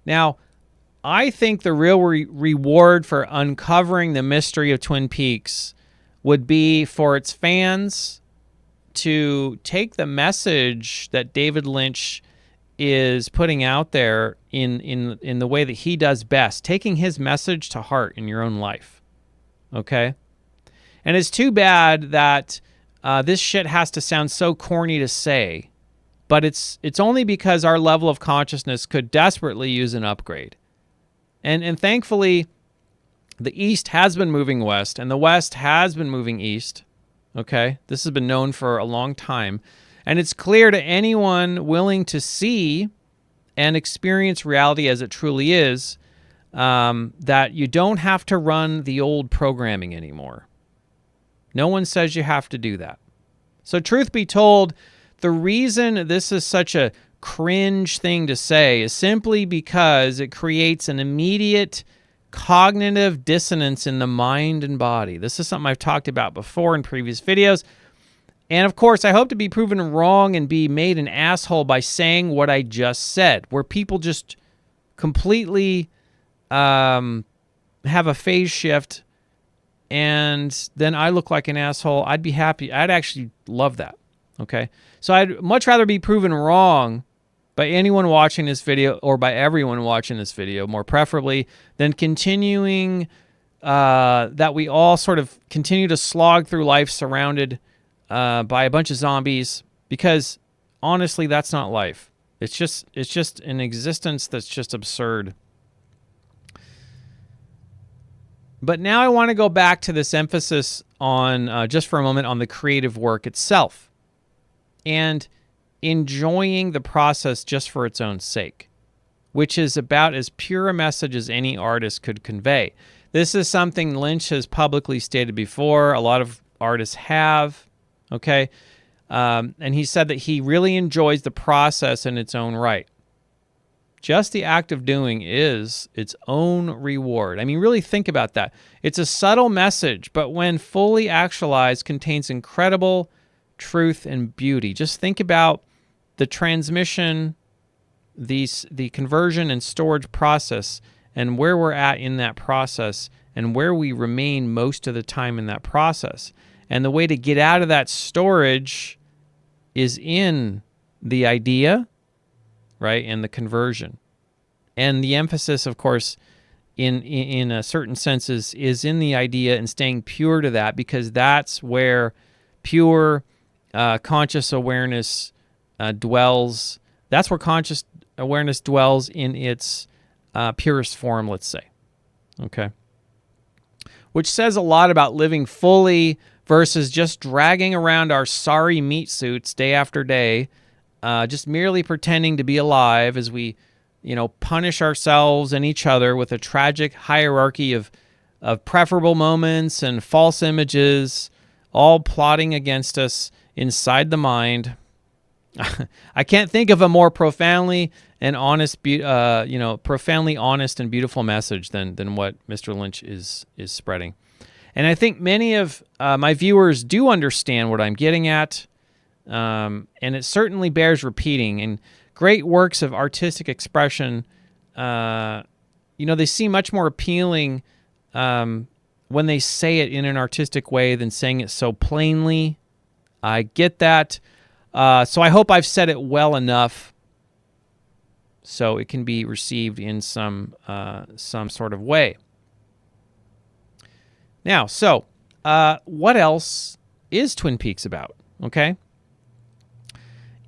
Now, I think the real reward for uncovering the mystery of Twin Peaks would be for its fans to take the message that David Lynch is putting out there in the way that he does best, taking his message to heart in your own life. Okay? And it's too bad that this shit has to sound so corny to say, but it's only because our level of consciousness could desperately use an upgrade. And thankfully, the East has been moving west, and the West has been moving east. Okay? This has been known for a long time. And it's clear to anyone willing to see and experience reality as it truly is that you don't have to run the old programming anymore. No one says you have to do that. So truth be told, the reason this is such a cringe thing to say is simply because it creates an immediate cognitive dissonance in the mind and body. This is something I've talked about before in previous videos. And of course, I hope to be proven wrong and be made an asshole by saying what I just said, where people just completely have a phase shift and then I look like an asshole. I'd be happy. I'd actually love that. Okay? So I'd much rather be proven wrong by anyone watching this video, or by everyone watching this video, more preferably, than continuing that we all sort of continue to slog through life surrounded by a bunch of zombies, because honestly, that's not life. It's just an existence that's just absurd. But now I want to go back to this emphasis on, just for a moment, on the creative work itself and enjoying the process just for its own sake, which is about as pure a message as any artist could convey. This is something Lynch has publicly stated before. A lot of artists have, okay? And he said that he really enjoys the process in its own right. Just the act of doing is its own reward. I mean, really think about that. It's a subtle message, but when fully actualized, contains incredible truth and beauty. Just think about the transmission, the conversion and storage process, and where we're at in that process, and where we remain most of the time in that process. And the way to get out of that storage is in the idea, right, and the conversion. And the emphasis, of course, in a certain sense is in the idea and staying pure to that, because that's where pure conscious awareness dwells. That's where conscious awareness dwells in its purest form, let's say. Okay. Which says a lot about living fully versus just dragging around our sorry meat suits day after day, just merely pretending to be alive as we, punish ourselves and each other with a tragic hierarchy of preferable moments and false images, all plotting against us inside the mind. I can't think of a more profoundly honest and beautiful message than what Mr. Lynch is spreading. And I think many of my viewers do understand what I'm getting at, and it certainly bears repeating. And great works of artistic expression, they seem much more appealing when they say it in an artistic way than saying it so plainly. I get that. So I hope I've said it well enough so it can be received in some sort of way. Now, so what else is Twin Peaks about? Okay.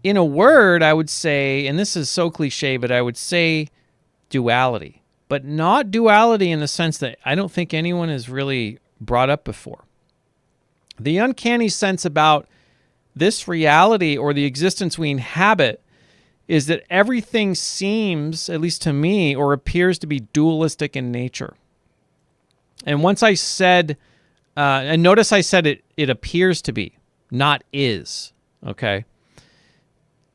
In a word, I would say, and this is so cliche, but I would say duality. But not duality in the sense that I don't think anyone has really brought up before. The uncanny sense about this reality, or the existence we inhabit, is that everything seems, at least to me, or appears to be dualistic in nature. And once I said, and notice I said it appears to be, not is, okay?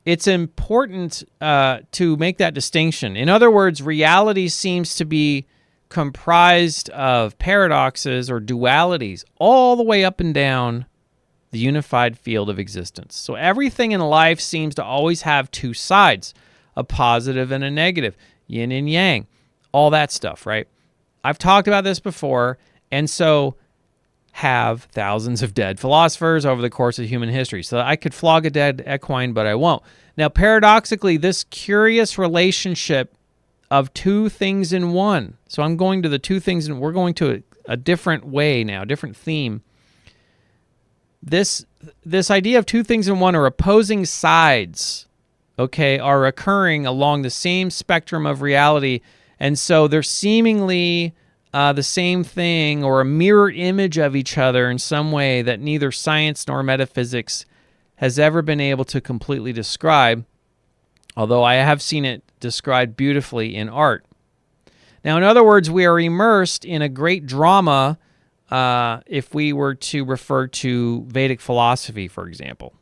It's important to make that distinction. In other words, reality seems to be comprised of paradoxes or dualities all the way up and down the unified field of existence. So everything in life seems to always have two sides, a positive and a negative, yin and yang, all that stuff, right? I've talked about this before, and so have thousands of dead philosophers over the course of human history. So I could flog a dead equine, but I won't. Now, paradoxically, this curious relationship of two things in one. So I'm going to the two things, and we're going to a different way now, a different theme. This idea of two things in one, or opposing sides, okay, are occurring along the same spectrum of reality, and so they're seemingly the same thing, or a mirror image of each other in some way that neither science nor metaphysics has ever been able to completely describe, although I have seen it described beautifully in art. Now, in other words, we are immersed in a great drama if we were to refer to Vedic philosophy, for example.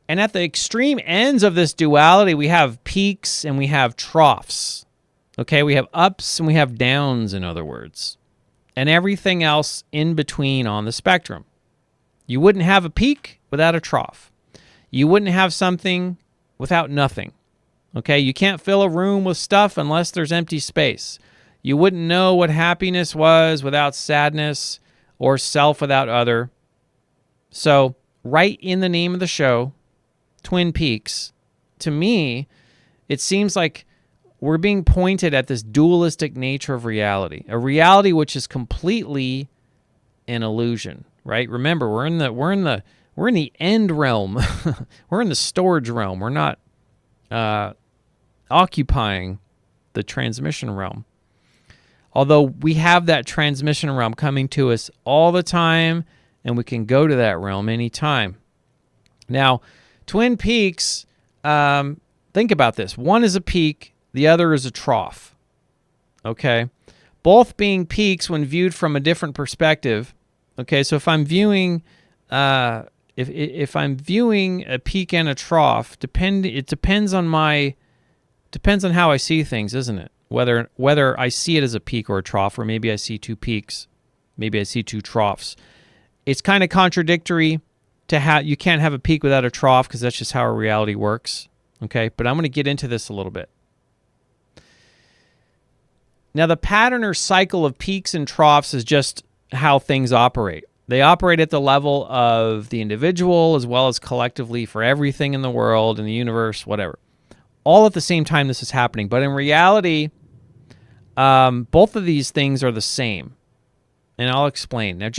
And at the extreme ends of this duality, we have peaks and we have troughs. Okay, we have ups and we have downs, in other words, and everything else in between on the spectrum. You wouldn't have a peak without a trough. You wouldn't have something without nothing. Okay, you can't fill a room with stuff unless there's empty space. You wouldn't know what happiness was without sadness, or self without other. So, right in the name of the show, Twin Peaks, to me, it seems like we're being pointed at this dualistic nature of reality, a reality which is completely an illusion, right? Remember, we're in the end realm. We're in the storage realm. We're not occupying the transmission realm. Although we have that transmission realm coming to us all the time, and we can go to that realm anytime. Now, Twin Peaks, think about this. One is a peak, the other is a trough. Okay? Both being peaks when viewed from a different perspective. Okay, so if I'm viewing if I'm viewing a peak and a trough, it depends on how I see things, isn't it? Whether I see it as a peak or a trough, or maybe I see two peaks, maybe I see two troughs. It's kind of contradictory to how you can't have a peak without a trough, because that's just how our reality works. Okay, but I'm going to get into this a little bit. Now, the pattern or cycle of peaks and troughs is just how things operate. They operate at the level of the individual as well as collectively for everything in the world, in the universe, whatever. All at the same time this is happening. But in reality, both of these things are the same. And I'll explain. Now,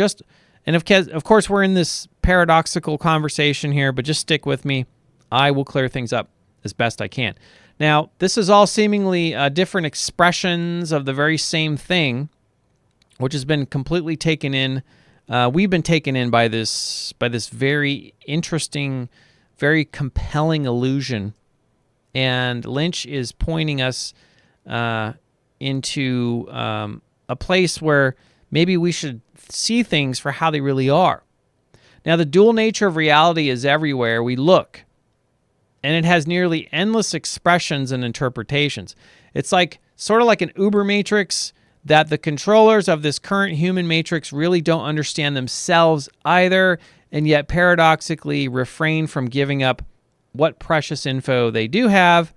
of course, we're in this paradoxical conversation here, but just stick with me. I will clear things up as best I can. Now, this is all seemingly different expressions of the very same thing, which has been completely taken in. We've been taken in by this very interesting, very compelling illusion. And Lynch is pointing us into a place where maybe we should see things for how they really are. Now, the dual nature of reality is everywhere we look, and it has nearly endless expressions and interpretations. It's sort of like an Uber matrix that the controllers of this current human matrix really don't understand themselves either, and yet paradoxically refrain from giving up what precious info they do have,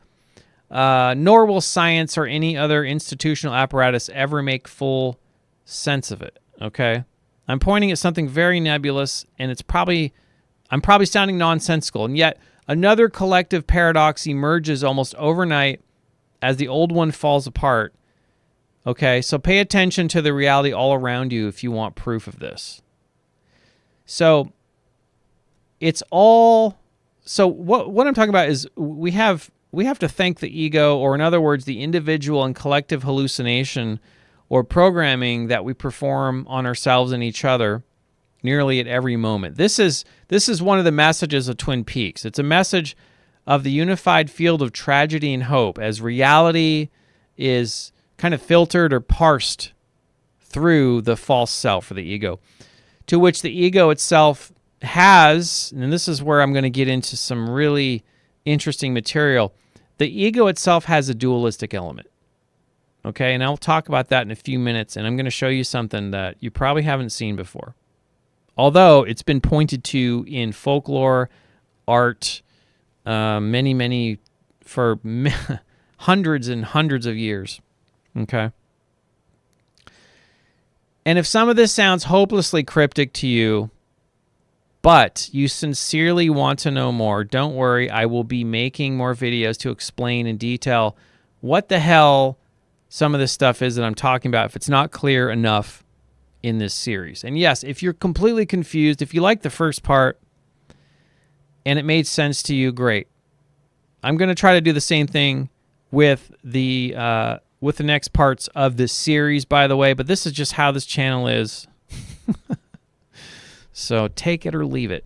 nor will science or any other institutional apparatus ever make full sense of it, okay? I'm pointing at something very nebulous, and I'm probably sounding nonsensical, and yet another collective paradox emerges almost overnight as the old one falls apart. Okay, so pay attention to the reality all around you if you want proof of this. So what I'm talking about is we have to thank the ego, or in other words, the individual and collective hallucination or programming that we perform on ourselves and each other nearly at every moment. This is one of the messages of Twin Peaks. It's a message of the unified field of tragedy and hope as reality is kind of filtered or parsed through the false self or the ego, to which the ego itself has, and this is where I'm going to get into some really interesting material, the ego itself has a dualistic element. Okay, and I'll talk about that in a few minutes, and I'm going to show you something that you probably haven't seen before. Although it's been pointed to in folklore, art, for hundreds and hundreds of years. Okay. And if some of this sounds hopelessly cryptic to you, but you sincerely want to know more, don't worry. I will be making more videos to explain in detail what the hell some of this stuff is that I'm talking about if it's not clear enough in this series. And yes, if you're completely confused, if you like the first part and it made sense to you, great. I'm going to try to do the same thing with the next parts of this series, by the way, but this is just how this channel is. So take it or leave it.